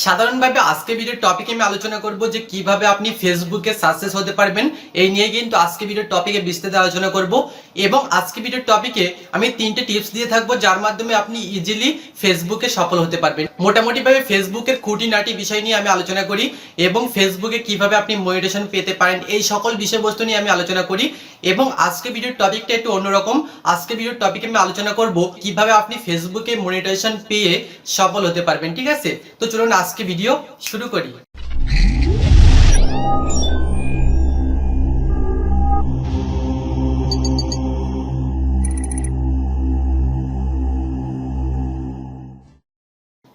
সাধারণভাবে আজকে ভিডিওর টপিকে আমি আলোচনা করব যে কিভাবে আপনি ফেসবুকে সাকসেস হতে পারবেন। এই নিয়ে কিন্তু আজকে ভিডিওর টপিকে বিস্তারিত আলোচনা করব এবং আজকে ভিডিওর টপিকে আমি 3টে টিপস দিয়ে থাকবো যার মাধ্যমে আপনি ইজিলি ফেসবুকে সফল হতে পারবেন। মোটামুটিভাবে ফেসবুকের খুঁটিনাটি বিষয় নিয়ে আমি আলোচনা করি এবং ফেসবুকে কিভাবে আপনি মনিটাইজেশন পেতে পারেন এই সকল বিষয়বস্তু নিয়ে আমি আলোচনা করি। এবং আজকে ভিডিওর টপিকটা একটু অন্যরকম। আজকে ভিডিওর টপিকে আমি আলোচনা করব কিভাবে আপনি ফেসবুকে মনিটাইজেশন পেয়ে সফল হতে পারবেন। ঠিক আছে, তো চলুন আজকে ভিডিও শুরু করি।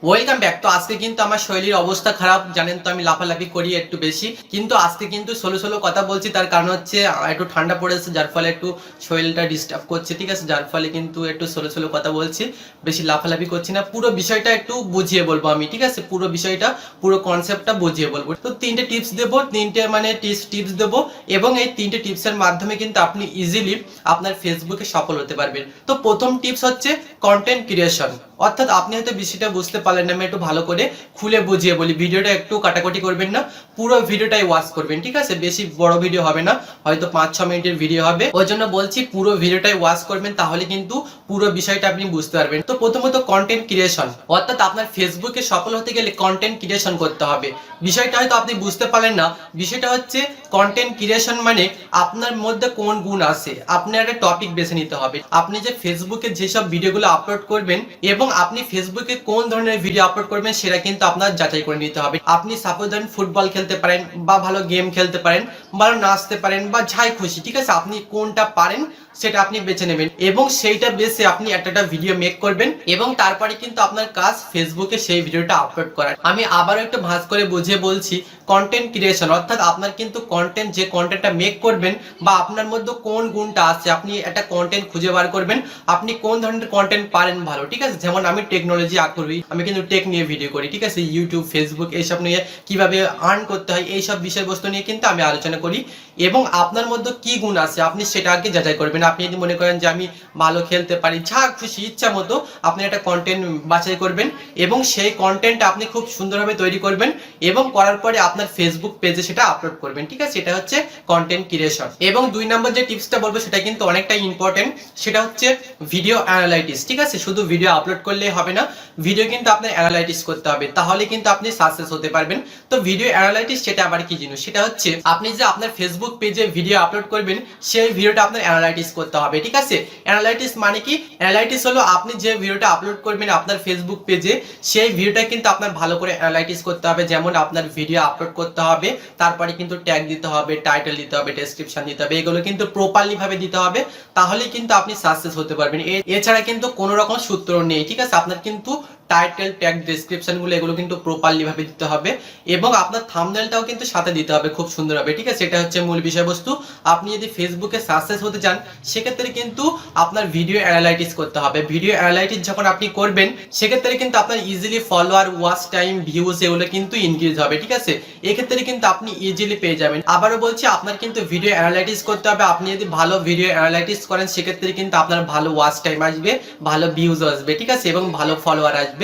Welcome back. তো আজকে কিন্তু আমার শরীরের অবস্থা খারাপ, জানেন তো আমি লাফালাফি করি একটু বেশি, কিন্তু আজকে কিন্তু সোলো কথা বলছি। তার কারণ হচ্ছে একটু ঠান্ডা পড়েছে, যার ফলে একটু শরীরটা ডিস্টার্ব করছে। ঠিক আছে, যার ফলে কিন্তু একটু সোলো কথা বলছি, বেশি লাফালাফি করছি না। পুরো বিষয়টা একটু বুঝিয়ে বলবো আমি, ঠিক আছে, পুরো বিষয়টা পুরো কনসেপ্টটা বুঝিয়ে বলবো। তো 3টে টিপস দেবো, 3টে মানে টিপস দেবো এবং এই 3টে টিপসের মাধ্যমে কিন্তু আপনি ইজিলি আপনার ফেসবুকে সফল হতে পারবেন। তো প্রথম টিপস হচ্ছে কন্টেন্ট ক্রিয়েশন। অর্থাৎ আপনি হয়তো বিষয়টা বুঝতে পারলেন না, আমি একটু ভালো করে খুলে বুঝিয়ে বলি। ভিডিওটা একটু কাটাকুটি করবেন না, পুরো ভিডিওটাই ওয়াচ করবেন। ঠিক আছে, বেশি বড় ভিডিও হবে না, হয়তো 5-6 মিনিটের ভিডিও হবে, ওই জন্য বলছি পুরো ভিডিওটাই ওয়াচ করবেন, তাহলে কিন্তু পুরো বিষয়টা আপনি বুঝতে পারবেন। তো প্রথমত কন্টেন্ট ক্রিয়েশন, অর্থাৎ আপনার ফেসবুকে সফল হতে গেলে কন্টেন্ট ক্রিয়েশন করতে হবে। বিষয়টা হয়তো আপনি বুঝতে পারলেন না। বিষয়টা হচ্ছে কন্টেন্ট ক্রিয়েশন মানে আপনার মধ্যে কোন গুণ আছে, আপনার একটা টপিক বেছে নিতে হবে। আপনি যে ফেসবুকে যেসব ভিডিওগুলো আপলোড করবেন এবং আপনি ফেসবুকে কোন ধরনের ভিডিও আপলোড করবেন সেটা কিন্তু আপনার যাচাই করে নিতে হবে। আপনি সাপোজ ধরেন ফুটবল খেলতে পারেন বা ভালো গেম খেলতে পারেন, ভালো নাচতে পারেন বা যাই খুশি, ঠিক আছে, আপনি কোনটা পারেন সেটা আপনি বেছে নেবেন এবং সেইটা বেছে আপনি একটা ভিডিও মেক করবেন এবং তারপরে কিন্তু আপনার কাজ ফেসবুকে সেই ভিডিওটা আপলোড করার। আমি আবারও একটু ভাঁজ করে বুঝিয়ে বলছি, কন্টেন্ট ক্রিয়েশন অর্থাৎ আপনার কিন্তু কন্টেন্ট, যে কন্টেন্টটা মেক করবেন বা আপনার মধ্যে কোন গুণটা আছে, আপনি একটা কন্টেন্ট খুঁজে বার করবেন, আপনি কোন ধরনের কন্টেন্ট পারেন ভালো। ঠিক আছে, যেমন আমি টেকনোলজি আগ্রহী, আমি কিন্তু টেক নিয়ে ভিডিও করি। ঠিক আছে, ইউটিউব, ফেসবুক এইসব নিয়ে কিভাবে আর্ন করতে হয় এইসব বিষয়বস্তু নিয়ে কিন্তু আমি আলোচনা করি এবং আপনার মধ্যে কি গুণ আছে আপনি সেটা আগে যাচাই করবেন। আপনি যদি মনে করেন যে আমি ভালো খেলতে পারি, যা খুশি ইচ্ছা মতো আপনি একটা কন্টেন্ট বাছাই করবেন এবং সেই কন্টেন্ট আপনি খুব সুন্দরভাবে তৈরি করবেন এবং করার পরে আপনার ফেসবুক পেজে সেটা আপলোড করবেন। ঠিক আছে, এটা হচ্ছে কন্টেন্ট ক্রিয়েশন। এবং 2 নম্বর যে টিপসটা বলবো সেটা কিন্তু অনেকটাই ইম্পর্টেন্ট, সেটা হচ্ছে ভিডিও অ্যানালাইটিস। ঠিক আছে, শুধু ভিডিও আপলোড করলেই হবে না, ভিডিও কিন্তু আপনার অ্যানালাইটিস করতে হবে, তাহলে কিন্তু আপনি সাকসেস হতে পারবেন। তো ভিডিও অ্যানালাইটিস সেটা আবার কি জিনিস, সেটা হচ্ছে আপনি যে আপনার ফেসবুক পেজে ভিডিও আপলোড করবেন সেই ভিডিওটা আপনার অ্যানালাইটিস করতে হবে। ঠিক আছে, অ্যানালাইটিস মানে কি? অ্যানালাইটিস হলো আপনি যে ভিডিওটা আপলোড করবেন আপনার ফেসবুক পেজে, সেই ভিডিওটা কিন্তু আপনার ভালো করে অ্যানালাইটিস করতে হবে। যেমন আপনার ভিডিও আপলোড করতে হবে, তারপরে কিন্তু ট্যাগ দিতে হবে, টাইটেল দিতে হবে, ডেসক্রিপশন দিতে হবে, এগুলো কিন্তু প্রপারলি ভাবে দিতে হবে, তাহলে কিন্তু আপনি সাকসেস হতে পারবেন। এছাড়া কিন্তু কোনো রকম সূত্র নেই। ঠিক আছে, আপনার কিন্তু টাইটেল, ট্যাগ, ডেসক্রিপশন গুলো এগুলো কিন্তু প্রপারলি ভাবে দিতে হবে এবং আপনার থাম্বনেলটাও কিন্তু সাথে দিতে হবে খুব সুন্দরভাবে। ঠিক আছে, এটা হচ্ছে মূল বিষয়বস্তু। আপনি যদি ফেসবুকে সাকসেস হতে চান সেক্ষেত্রে কিন্তু আপনার ভিডিও অ্যানালাইটিস করতে হবে। ভিডিও অ্যানালাইটিস যখন আপনি করবেন সেক্ষেত্রে কিন্তু আপনার easily follower, watch time, views এগুলো কিন্তু ইনক্রিজ হবে। ঠিক আছে, এক্ষেত্রে কিন্তু আপনি ইজিলি পেয়ে যাবেন। আবারও বলছি, আপনার কিন্তু ভিডিও অ্যানালাইটিস করতে হবে। আপনি যদি ভালো ভিডিও অ্যানালাইটিস করেন সেক্ষেত্রে কিন্তু আপনার ভালো ওয়াচ টাইম আসবে, ভালো ভিউজ আসবে। ঠিক আছে, এবং ভালো ফলোয়ার আসবে।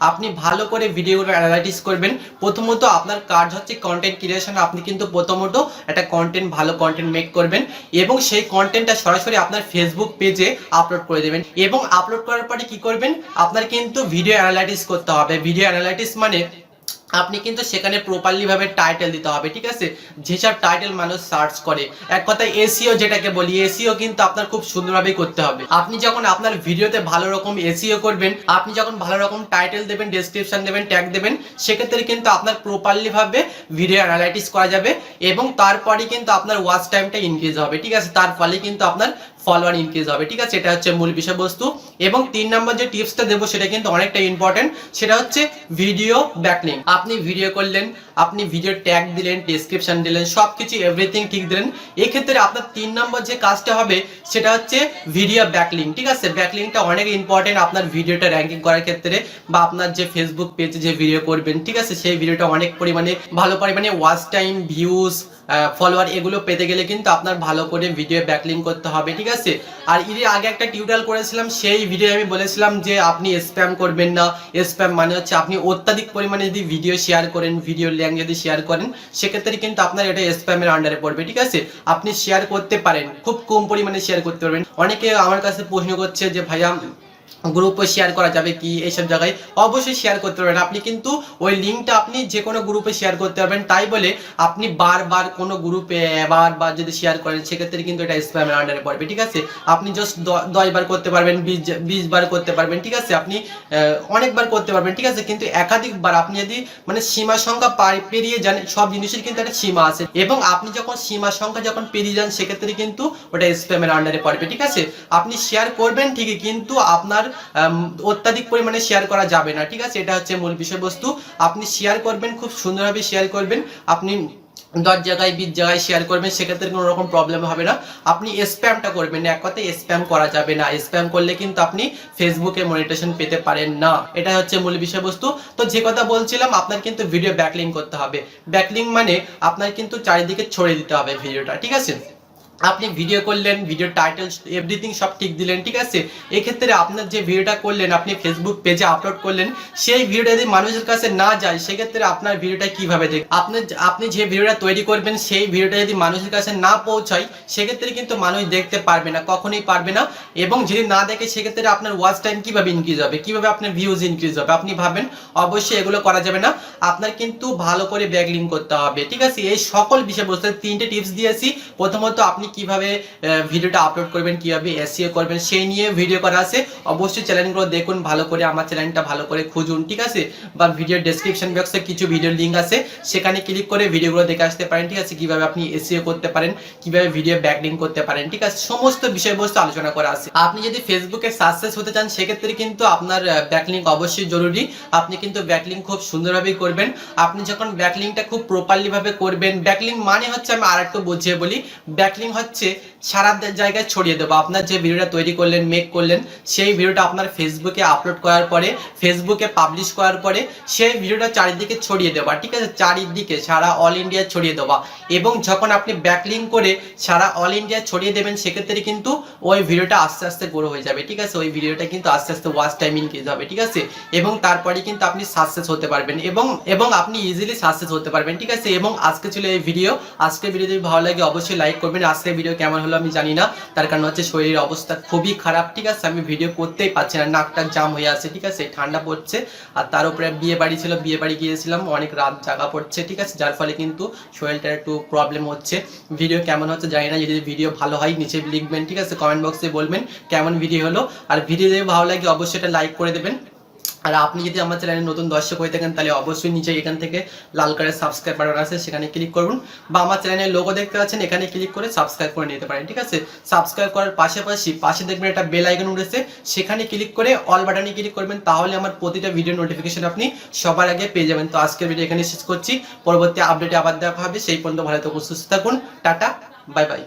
আপনি ভালো করে ভিডিওগুলো অ্যানালাইটিস করবেন। প্রথমত আপনার কাজ হচ্ছে কন্টেন্ট ক্রিয়েশন। আপনি কিন্তু প্রথমত একটা ভালো কন্টেন্ট মেক করবেন এবং সেই কন্টেন্টটা সরাসরি আপনার ফেসবুক পেজে আপলোড করে দেবেন এবং আপলোড করার পরে কি করবেন, আপনার কিন্তু ভিডিও অ্যানালাইটিস করতে হবে। ভিডিও অ্যানালাইটিস মানে আপনি কিন্তু সেখানে প্রপারলি ভাবে টাইটেল দিতে হবে। ঠিক আছে, যেসব টাইটেল মানুষ সার্চ করে, এক কথায় এসইও যেটাকে বলি, এসইও কিন্তু আপনার খুব সুন্দরভাবে করতে হবে। আপনি যখন আপনার ভিডিওতে ভালো রকম এসইও করবেন, আপনি যখন ভালো রকম টাইটেল দেবেন, ডেসক্রিপশন দেবেন, ট্যাগ দেবেন, সেক্ষেত্রে কিন্তু আপনার প্রপারলি ভাবে ভিডিও অ্যানালাইটিস করা যাবে এবং তারপরে কিন্তু আপনার ওয়াচ টাইমটা ইনক্রিজ হবে। ঠিক আছে, তার ফলে কিন্তু আপনার ফলোয়ার ইনক্রিজ হবে। ঠিক আছে, এটা হচ্ছে মূল বিষয়বস্তু। এবং 3 নম্বর যে টিপসটা দেবো সেটা কিন্তু অনেকটা ইম্পর্টেন্ট, সেটা হচ্ছে ভিডিও ব্যাকলিংক। আপনি ভিডিও করলেন, আপনি ভিডিও ট্যাগ দিলেন, ডেসক্রিপশন দিলেন, সবকিছু এভরিথিং ঠিক দিলেন, এক্ষেত্রে আপনার 3 নম্বর যে কাজটা হবে সেটা হচ্ছে ভিডিও ব্যাকলিংক। ঠিক আছে, ব্যাকলিংকটা অনেক ইম্পর্টেন্ট আপনার ভিডিওটা র্যাঙ্কিং করার ক্ষেত্রে বা আপনার যে ফেসবুক পেজে যে ভিডিও করবেন, ঠিক আছে, সেই ভিডিওটা অনেক পরিমাণে ভালো পরিমাণে ওয়াচ টাইম, ভিউজ, ফলোয়ার এগুলো পেতে গেলে কিন্তু আপনার ভালো করে ভিডিও ব্যাকলিংক করতে হবে। ঠিক আছে। আর এর আগে একটা টিউটোরিয়াল করেছিলাম, সেই ভিডিও আমি বলেছিলাম যে আপনি স্প্যাম করবেন না। স্প্যাম মানে হচ্ছে আপনি অত্যাধিক পরিমাণে যদি ভিডিও শেয়ার করেন, ভিডিও লিঙ্ক যদি শেয়ার করেন, সেক্ষেত্রে কিন্তু আপনার এটা স্প্যামের আন্ডারে পড়বে, ঠিক আছে। আপনি শেয়ার করতে পারেন, খুব কম পরিমাণে শেয়ার করতে পারবেন। অনেকে আমার কাছে প্রশ্ন করছে যে ভাইয়া গ্রুপে শেয়ার করা যাবে কি, এইসব জায়গায় অবশ্যই শেয়ার করতে পারবেন। আপনি কিন্তু ওই লিঙ্কটা আপনি যে কোনো গ্রুপে শেয়ার করতে পারবেন, তাই বলে আপনি বারবার কোনো গ্রুপে বারবার যদি শেয়ার করেন, সেক্ষেত্রে কিন্তু এটা স্প্যামের আন্ডারে পড়বে, ঠিক আছে। আপনি জাস্ট 10 বার করতে পারবেন, 20 বার করতে পারবেন, ঠিক আছে। আপনি অনেকবার করতে পারবেন, ঠিক আছে। কিন্তু একাধিকবার আপনি যদি মানে সীমা সংখ্যা পেরিয়ে যান, সব জিনিসের কিন্তু একটা সীমা আছে, এবং আপনি যখন সীমা সংখ্যা যখন পেরিয়ে যান, সেক্ষেত্রে কিন্তু ওটা স্প্যামের আন্ডারে পড়বে, ঠিক আছে। আপনি শেয়ার করবেন ঠিকই, কিন্তু আপনার অত্যাধিক পরিমাণে শেয়ার করা যাবে না, ঠিক আছে। এটা হচ্ছে মূল বিষয়বস্তু। আপনি শেয়ার করবেন, খুব সুন্দরভাবে শেয়ার করবেন। আপনি 10 জায়গায় 20 জায়গায় শেয়ার করবেন, সেক্ষেত্রে কোনো রকম প্রবলেম হবে না। আপনি স্প্যামটা করবেন না, এক কথায় স্প্যাম করা যাবে না। স্প্যাম করলে কিন্তু আপনি ফেসবুকে মনিটাইজেশন পেতে পারেন না, এটা হচ্ছে মূল বিষয়বস্তু। তো যে কথা বলছিলাম, আপনার কিন্তু ভিডিও ব্যাকলিঙ্ক করতে হবে। ব্যাকলিঙ্ক মানে আপনার কিন্তু চারিদিকে ছড়িয়ে দিতে হবে ভিডিওটা, ঠিক আছে। আপনি ভিডিও করলেন, ভিডিও টাইটেল এভরিথিং সব ঠিক দিলেন, ঠিক আছে। এক্ষেত্রে আপনার যে ভিডিওটা করলেন, আপনি ফেসবুক পেজে আপলোড করলেন, সেই ভিডিওটা যদি মানুষের কাছে না যায়, সেক্ষেত্রে আপনার ভিডিওটা কিভাবে দেখ আপনি যে ভিডিওটা তৈরি করবেন, সেই ভিডিওটা যদি মানুষের কাছে না পৌঁছায়, সেক্ষেত্রে কিন্তু মানুষ দেখতে পারবে না, কখনোই পারবে না। এবং যদি না দেখে, সেক্ষেত্রে আপনার ওয়াচ টাইম কিভাবে ইনক্রিজ হবে, কিভাবে আপনার ভিউজ ইনক্রিজ হবে, আপনি ভাবেন। অবশ্যই এগুলো করা যাবে না। আপনার কিন্তু ভালো করে ব্যাকলিঙ্ক করতে হবে, ঠিক আছে। এই সকল বিষয়বস্তু 3টে টিপস দিয়েছি। প্রথমত আপনি কিভাবে ভিডিওটা আপলোড করবেন, কিভাবে এসইও করবেন, সেই নিয়ে ভিডিও করা আছে। অবশ্যই চ্যানেলগুলো দেখুন ভালো করে, আমার চ্যানেলটা ভালো করে খুঁজুন, ঠিক আছে। বা ভিডিও ডেসক্রিপশন বক্সে কিছু ভিডিও লিঙ্ক আছে, সেখানে ক্লিক করে ভিডিওগুলো দেখে আসতে পারেন, ঠিক আছে। কিভাবে আপনি এসইও করতে পারেন, কিভাবে ভিডিও ব্যাকলিঙ্ক করতে পারেন, ঠিক আছে। সমস্ত বিষয়বস্তু আলোচনা করা আছে। আপনি যদি ফেসবুকে সাকসেস হতে চান, সেক্ষেত্রে কিন্তু আপনার ব্যাকলিঙ্ক অবশ্যই জরুরি। আপনি কিন্তু ব্যাকলিঙ্ক খুব সুন্দরভাবেই করবেন। আপনি যখন ব্যাকলিঙ্কটা খুব প্রপারলি ভাবে করবেন, ব্যাকলিঙ্ক মানে হচ্ছে, আমি আরেকটু বুঝিয়ে বলি, ব্যাকলিঙ্ক হচ্ছে সারা জায়গায় ছড়িয়ে দেবো। আপনার যে ভিডিওটা তৈরি করলেন, মেক করলেন, সেই ভিডিওটা আপনার ফেসবুকে আপলোড করার পরে, ফেসবুকে পাবলিশ করার পরে, সেই ভিডিওটা চারিদিকে ছড়িয়ে দেওয়া, ঠিক আছে। চারিদিকে সারা অল ইন্ডিয়া ছড়িয়ে দেওয়া। এবং যখন আপনি ব্যাকলিঙ্ক করে সারা অল ইন্ডিয়া ছড়িয়ে দেবেন, সেক্ষেত্রে কিন্তু ওই ভিডিওটা আস্তে আস্তে গ্রো হয়ে যাবে, ঠিক আছে। ওই ভিডিওটা কিন্তু আস্তে আস্তে ওয়াচ টাইম ইনক্রিজ হবে, ঠিক আছে। এবং তারপরে কিন্তু আপনি সাকসেস হতে পারবেন, এবং আপনি ইজিলি সাকসেস হতে পারবেন, ঠিক আছে। এবং আজকে ছিল এই ভিডিও। আজকের ভিডিও যদি ভালো লাগে, অবশ্যই লাইক করবেন। আজকের ভিডিও কেমন হলো আমি জানি না, তার কারণ হচ্ছে শরীরের অবস্থা খুবই খারাপ, ঠিক আছে। আমি ভিডিও করতেই পারছি না, নাকটা জাম হয়ে আছে, ঠিক আছে। ঠান্ডা পড়ছে, আর তার উপরে বিয়ে বাড়ি ছিল, বিয়ে বাড়ি গিয়েছিলাম, অনেক রাত জাগা পড়ছে, ঠিক আছে। যার ফলে কিন্তু শরীরটার একটু প্রবলেম হচ্ছে। ভিডিও কেমন হচ্ছে জানি না, যদি ভিডিও ভালো হয় নিচে লিখবেন, ঠিক আছে। কমেন্ট বক্সে বলবেন কেমন ভিডিও হলো। আর ভিডিও যদি ভালো লাগে, অবশ্যই এটা লাইক করে দেবেন। আর আপনি যদি আমার চ্যানেলে নতুন দর্শক হয়ে থাকেন, তাহলে অবশ্যই নিচে এখান থেকে লাল কালারের সাবস্ক্রাইব বাটন আছে, সেখানে ক্লিক করুন। বা আমার চ্যানেলের লোগো দেখতে পাচ্ছেন, এখানে ক্লিক করে সাবস্ক্রাইব করে নিতে পারেন, ঠিক আছে। সাবস্ক্রাইব করার পাশাপাশি পাশে দেখবেন একটা বেল আইকন উঠেছে, সেখানে ক্লিক করে অল বাটনে ক্লিক করবেন। তাহলে আমার প্রতিটা ভিডিও নোটিফিকেশন আপনি সবার আগে পেয়ে যাবেন। তো আজকের ভিডিও এখানে শেষ করছি, পরবর্তী আপডেটে আবার দেখা হবে। সেই পর্যন্ত ভালো থাকুন, সুস্থ থাকুন, টাটা, বাই বাই।